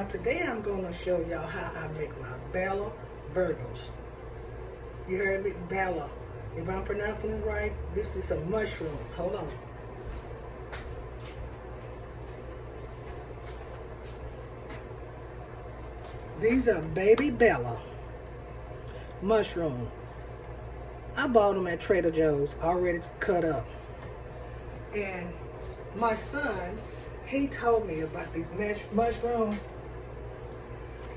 Today I'm going to show y'all how I make my Bella burgers. You heard me? Bella. If I'm pronouncing it right, this is a mushroom. Hold on. These are baby Bella mushroom. I bought them at Trader Joe's already cut up. And my son, he told me about these mushrooms.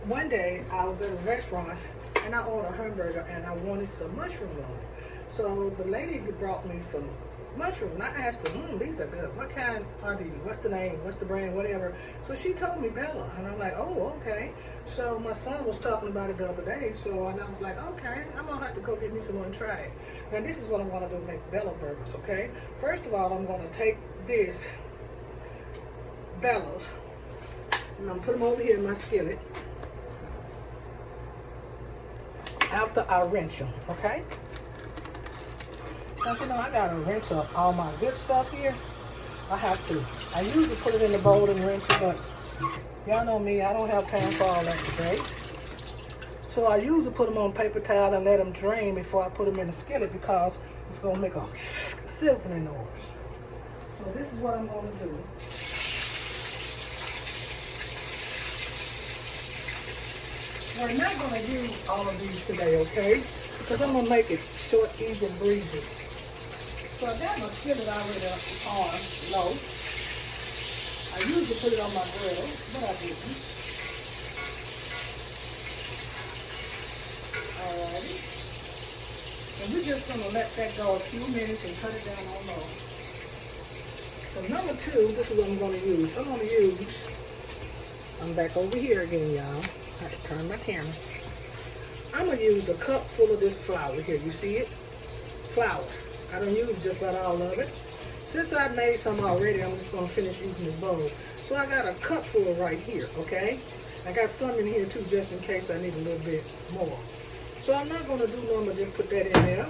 One day I was at a restaurant and I ordered a hamburger and I wanted some mushrooms on it. So the lady brought me some mushrooms and I asked her, these are good. What kind are these? What's the name? What's the brand? Whatever. So she told me Bella. And I'm like, oh, okay. So my son was talking about it the other day. So and I was like, okay, I'm going to have to go get me some and try it. Now this is what I'm going to do, make Bella burgers, okay? First of all, I'm going to take this Bella's and I'm going to put them over here in my skillet. After I rinse them, okay? Because you know I gotta rinse up all my good stuff here. I have to. I usually put it in the bowl and rinse it, but y'all know me, I don't have time for all that today. So I usually put them on paper towel and let them drain before I put them in the skillet because it's gonna make a sizzling noise. So this is what I'm gonna do. We're not going to use all of these today, okay? Because I'm going to make it short, easy, and breezy. So I got my skillet already on low. I usually put it on my grill, but I didn't. Alrighty. And we're just going to let that go a few minutes and cut it down on low. So number two, this is what I'm going to use. I'm back over here again, y'all. I have to turn my camera. I'm going to use a cup full of this flour here. You see it? Flour. I don't use just about all of it. Since I made some already, I'm just going to finish using this bowl. So I got a cup full right here, okay? I got some in here too, just in case I need a little bit more. So I'm not going to do nothing but just put that in there.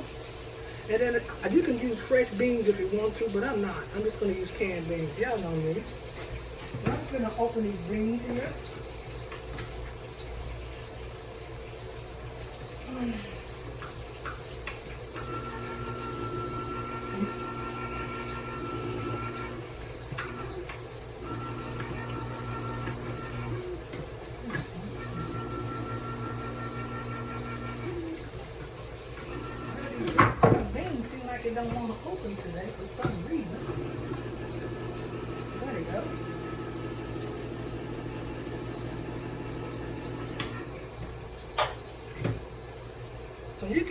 And then you can use fresh beans if you want to, but I'm not. I'm just going to use canned beans. Y'all know me. I'm going to open these beans here. Beans seem like they don't want to open today for some reason. There you go. So you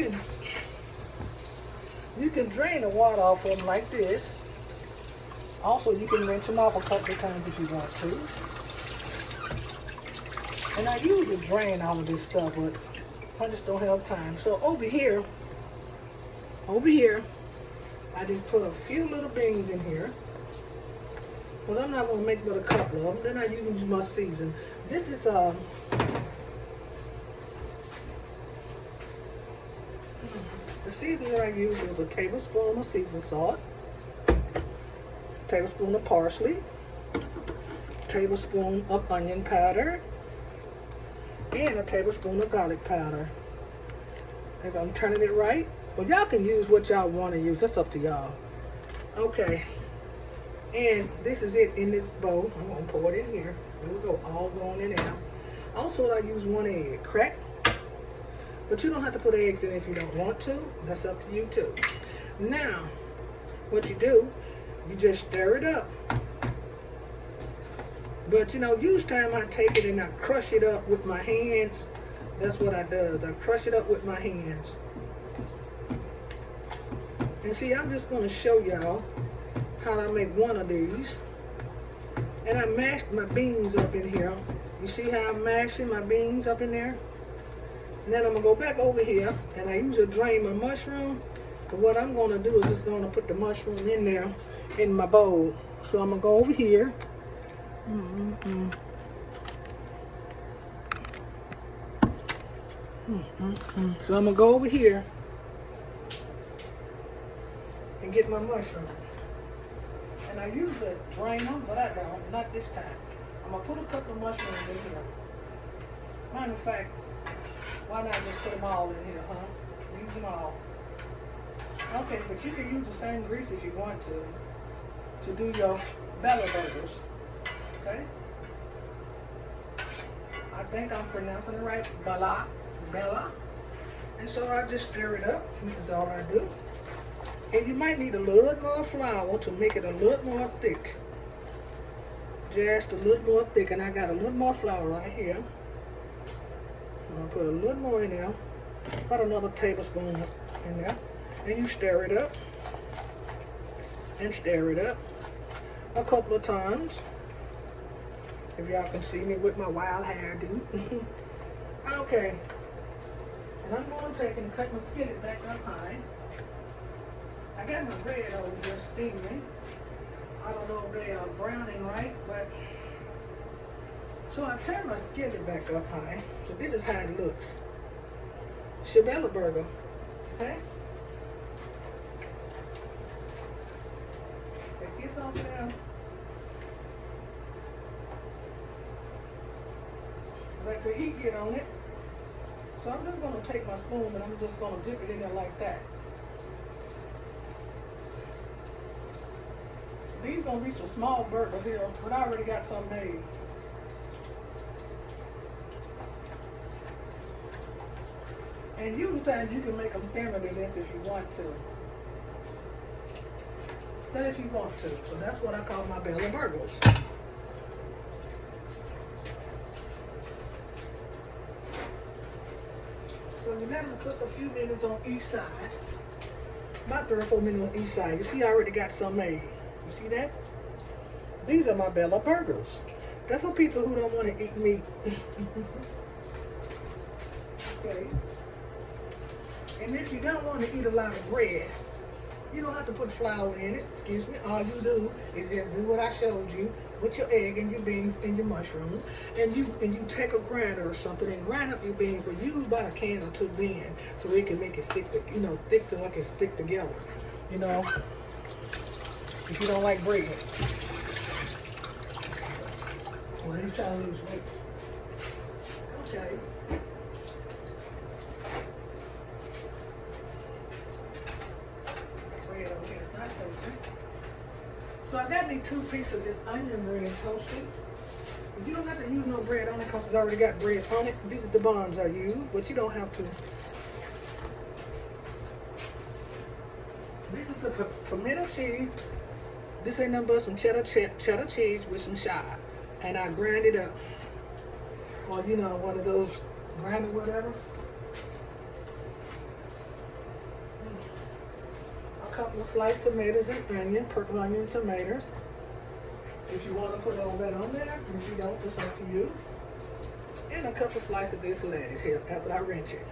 can drain the water off of them like this. Also, you can rinse them off a couple of times if you want to. And I usually drain all of this stuff, but I just don't have time. So over here, I just put a few little beans in here. Because I'm not going to make but a couple of them. Then I use my season. This is the seasoning I used was a tablespoon of seasoned salt, tablespoon of parsley, tablespoon of onion powder, and a tablespoon of garlic powder. If I'm turning it right, well, y'all can use what y'all want to use. That's up to y'all. Okay. And this is it in this bowl. I'm going to pour it in here. There we go. All going in there. Also, I use 1 egg. Crack. But you don't have to put eggs in if you don't want to. That's up to you too. Now, what you do, you just stir it up. But you know, usually time I take it and I crush it up with my hands. That's what I does. I crush it up with my hands. And see, I'm just going to show y'all how I make one of these. And I mashed my beans up in here. You see how I'm mashing my beans up in there? And then I'm going to go back over here, and I usually drain my mushroom. But what I'm going to do is just going to put the mushroom in there in my bowl. So I'm going to go over here. So I'm going to go over here and get my mushroom. And I usually drain them, but I don't, not this time. I'm gonna put a couple of mushrooms in here. Matter of fact, why not just put them all in here, huh? Use them all. Okay, but you can use the same grease if you want to do your Bella burgers. Okay? I think I'm pronouncing it right. Bella. And so I just stir it up. This is all I do. And you might need a little more flour to make it a little more thick. Just a little more thick. And I got a little more flour right here. I'm going to put a little more in there. About another tablespoon in there. And you stir it up. And stir it up a couple of times. If y'all can see me with my wild hairdo. Okay. And I'm going to take and cut my skillet back up high. I got my bread over here steaming. I don't know if they are browning right, but so I turn my skillet back up high. So this is how it looks. Shabella burger. Okay? Take this off now. Let the heat get on it. So I'm just going to take my spoon and I'm just going to dip it in there like that. These going to be some small burgers here, but I already got some made. And usually you can make them thinner than this if you want to. Then if you want to. So that's what I call my Bella burgers. So you let them cook a few minutes on each side. About 3 or 4 minutes on each side. You see I already got some made. You see that? These are my Bella burgers. That's for people who don't want to eat meat. Okay. And if you don't want to eat a lot of bread, you don't have to put flour in it. Excuse me. All you do is just do what I showed you with your egg and your beans and your mushroom. And you take a grinder or something and grind up your beans, but use about a can or 2 beans so it can make it stick to, thick so it can stick together. If you don't like bread. Or you trying to lose weight. Okay. So I got me 2 pieces of this onion bread toasted. You don't have to use no bread on it because it's already got bread on it. These are the buns I use, but you don't have to. This is the pimento cheese. This ain't nothing but some cheddar cheese with some chive. And I grind it up. Or, one of those grinder whatever. Couple of sliced tomatoes and onion, purple onion and tomatoes. If you want to put all that on there, if you don't, it's up to you. And a couple slices of this lettuce here after I rinse it.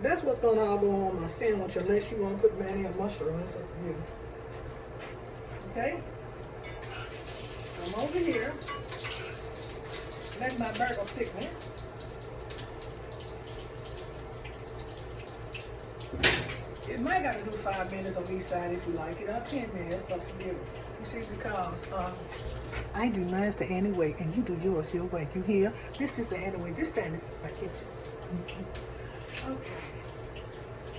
That's what's going to all go on my sandwich unless you want to put mayonnaise or mustard on it. It's up to you. Okay? I'm over here. Let my burger thicken. You might got to do 5 minutes on each side if you like it, or 10 minutes, up to you. You see, because I do mine the anyway, and you do yours your way. You hear? This is the anyway. This time, this is my kitchen. Okay.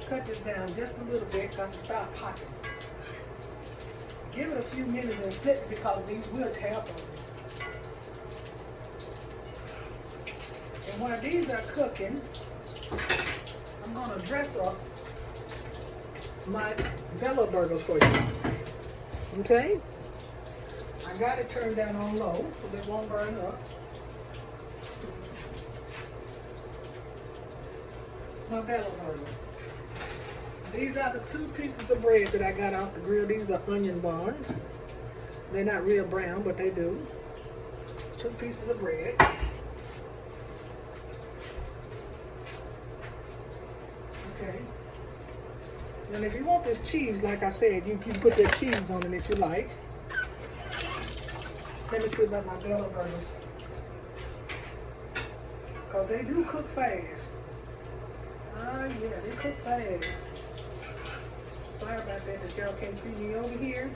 Cut this down just a little bit because it starts popping. Give it a few minutes and flip it because these will tear up on you. And while these are cooking, I'm going to dress up my Bella burgers for you. Okay? I got it turned down on low so they won't burn up. My Bella burger. These are the 2 pieces of bread that I got off the grill. These are onion buns. They're not real brown, but they do. 2 pieces of bread. Okay. And if you want this cheese, like I said, you can put that cheese on it if you like. Let me see about my Bella burgers. Because they do cook fast. Oh yeah, they cook fast. Sorry about that y'all can't see me over here.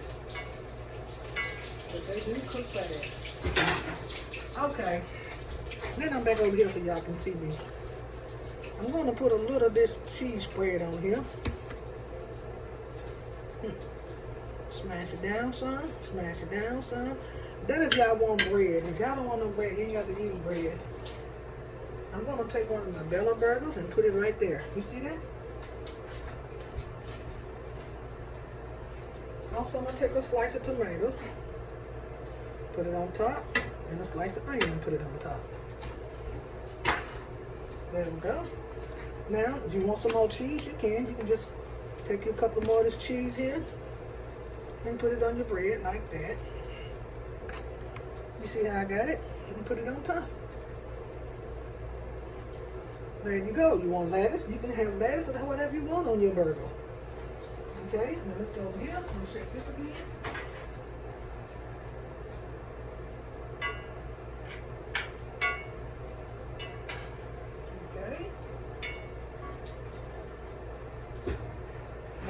But they do cook fast. Okay. Then I'm back over here so y'all can see me. I'm going to put a little of this cheese spread on here. Smash it down some. Smash it down some. Then if y'all want bread. If y'all don't want no bread, you ain't got to use bread. I'm going to take one of the Bella burgers and put it right there. You see that? Also, I'm going to take a slice of tomatoes. Put it on top. And a slice of onion and put it on top. There we go. Now, if you want some more cheese, you can. You can just take a couple more of this cheese here and put it on your bread like that. You see how I got it? You can put it on top. There you go. You want lettuce? You can have lettuce or whatever you want on your burger. Okay, now let's go over here. I'm going to shake this again.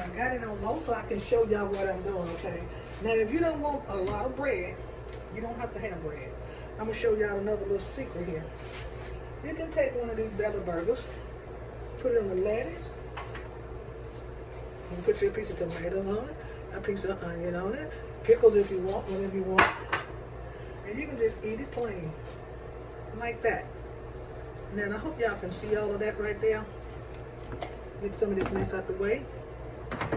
I got it on low so I can show y'all what I'm doing, okay? Now, if you don't want a lot of bread, you don't have to have bread. I'm going to show y'all another little secret here. You can take one of these Bella burgers, put it on the lettuce, and put your piece of tomatoes on it, a piece of onion on it, pickles if you want, whatever you want, and you can just eat it plain, like that. Now, I hope y'all can see all of that right there. Get some of this mess out the way.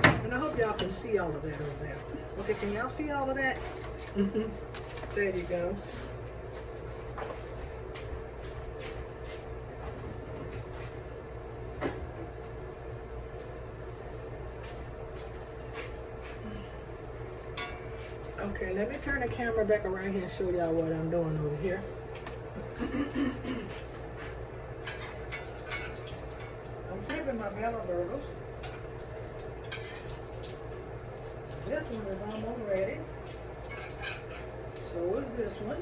And I hope y'all can see all of that over there. Okay, can y'all see all of that? There you go. Okay, let me turn the camera back around here and show y'all what I'm doing over here. I'm flipping my Bella burgers. This one is almost ready. So is this one.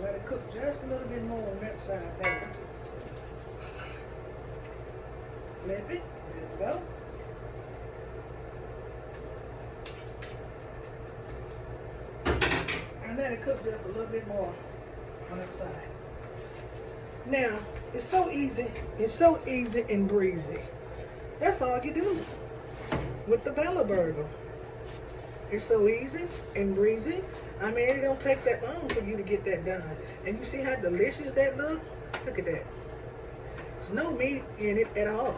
Let it cook just a little bit more on that side there. Flip it. There we go. And let it cook just a little bit more on that side. Now, it's so easy. It's so easy and breezy. That's all you do with the Bella burger. It's so easy and breezy. I mean, it don't take that long for you to get that done. And you see how delicious that look? Look at that. There's no meat in it at all.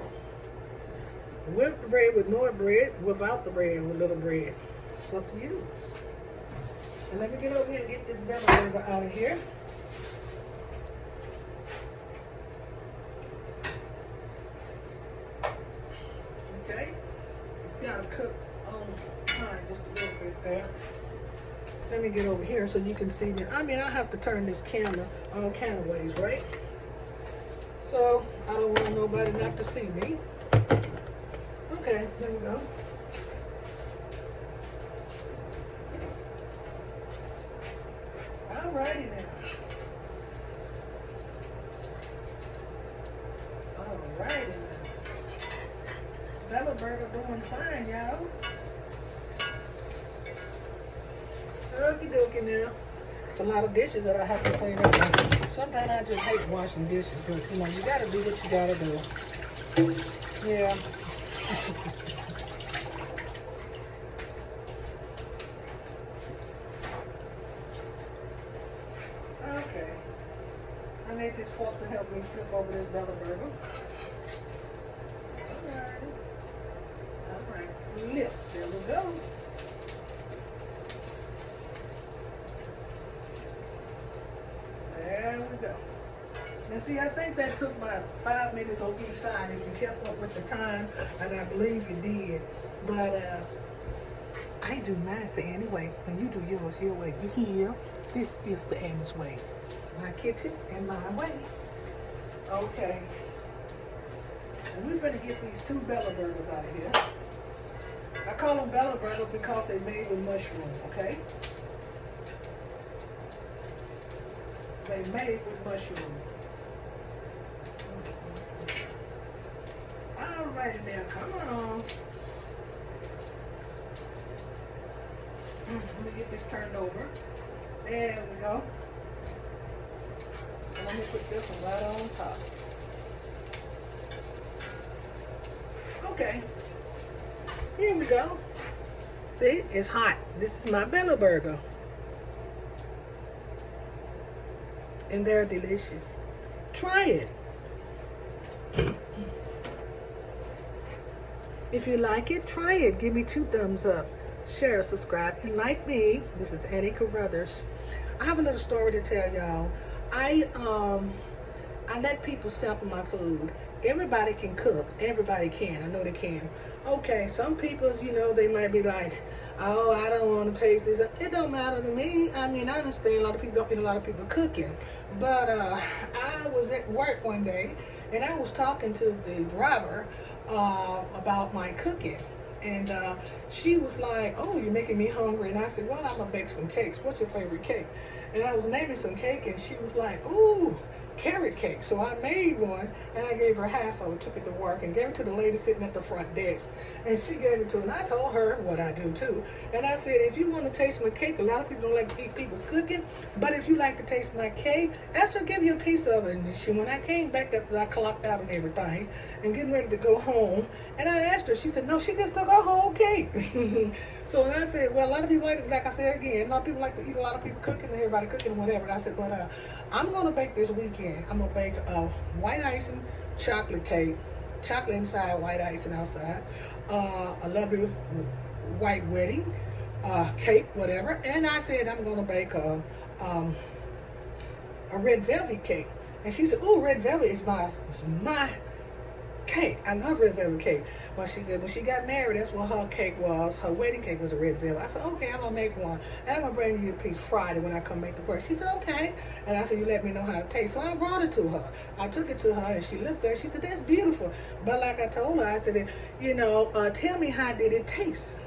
Whip the bread with more bread, without the bread with little bread. It's up to you. And let me get over here and get this Bella burger out of here. Okay. It's got to cook on time just a little bit there. Let me get over here so you can see me. I mean, I have to turn this camera all kind of ways, right? So, I don't want nobody not to see me. Okay, there we go. Alrighty now. Alrighty now. Bella burger doing fine, y'all. Okie dokie now. It's a lot of dishes that I have to clean up. Sometimes I just hate washing dishes, but you know, you gotta do what you gotta do. Yeah. Okay. I need this fork to help me flip over this Bella burger. Alright. Alright, flip. There we go. There we go. Now see, I think that took about 5 minutes on each side if you kept up with the time, and I believe you did. But I do mine the Annie way. When you do yours your way, you hear? This is the Annie's way. My kitchen and my way. Okay. And we're gonna get these 2 Bella burgers out of here. I call them Bella burgers because they're made with mushroom, okay? They made with mushroom. Alrighty now, come on. Let me get this turned over. There we go. And let me put this one right on top. Okay. Here we go. See, it's hot. This is my Bella burger. And they're delicious. Try it. If you like it, try it. Give me 2 thumbs up. Share, subscribe, and like me. This is Annie Caruthers. I have a little story to tell y'all. I let people sample my food. Everybody can cook. Everybody can. I know they can. Okay, some people, you know, they might be like, oh, I don't want to taste this. It don't matter to me. I mean, I understand a lot of people don't eat a lot of people cooking. But I was at work one day, and I was talking to the driver about my cooking. And she was like, oh, you're making me hungry. And I said, well, I'm going to bake some cakes. What's your favorite cake? And I was naming some cake, and she was like, ooh, carrot cake. So I made one, and I gave her half of it, took it to work, and gave it to the lady sitting at the front desk. And she gave it to her, and I told her what I do too. And I said, if you want to taste my cake, a lot of people don't like to eat people's cooking, but if you like to taste my cake, ask her to give you a piece of it. And she, when I came back after I clocked out and everything, and getting ready to go home, and I asked her, she said, no, she just took a whole cake. So I said, well, a lot of people like I said again, a lot of people like to eat a lot of people cooking, and everybody cooking and whatever. And I said, but I'm going to bake this weekend. I'm going to bake a white icing chocolate cake, chocolate inside, white icing outside, a lovely white wedding cake, whatever. And I said, I'm going to bake a red velvet cake. And she said, ooh, red velvet is my cake. I love red velvet cake. Well, she said when she got married, that's what her cake was. Her wedding cake was a red velvet. I said, okay, I'm going to make one. And I'm going to bring you a piece Friday when I come make the work. She said, okay. And I said, you let me know how to taste. So I brought it to her. I took it to her, and she looked there. She said, that's beautiful. But like I told her, I said, you know, tell me how did it taste?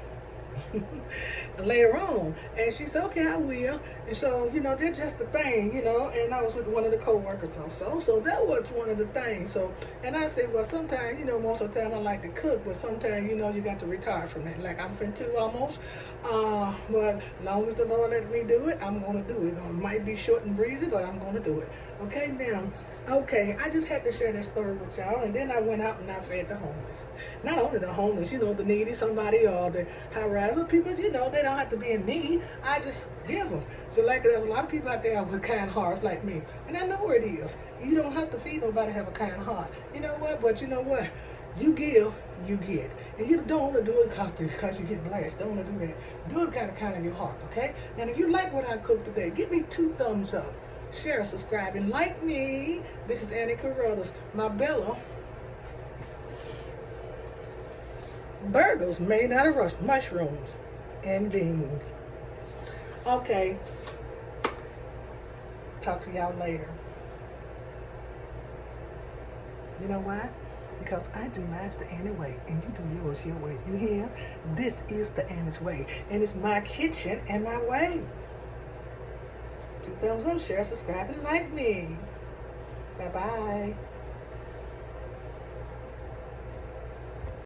Later on. And she said, okay, I will. And so, you know, that's just the thing, you know. And I was with one of the co-workers also, so that was one of the things. So, and I said, well, sometimes, you know, most of the time I like to cook, but sometimes, you know, you got to retire from that. Like I'm finna almost, but as long as the Lord let me do it, I'm gonna do it. It might be short and breezy, but I'm gonna do it. Okay, now, okay, I just had to share that story with y'all. And then I went out and I fed the homeless. Not only the homeless, you know, the needy, somebody, or the high-riser people, you know, they don't have to be in need. I just give them. So like there's a lot of people out there with kind hearts like me. And I know where it is. You don't have to feed nobody to have a kind heart. You know what? But you know what? You give, you get. And you don't want to do it because you get blessed. Don't want to do that. Do it kind of your heart, okay? And if you like what I cooked today, give me 2 thumbs up. Share, subscribe, and like me. This is Annie Caruthers. My Bella burgers made out of mushrooms and beans. Okay. Talk to y'all later. You know why? Because I do mine the Annie way, and you do yours your way. You hear? This is the Annie's way, and it's my kitchen and my way. 2 thumbs up, share, subscribe, and like me. Bye-bye.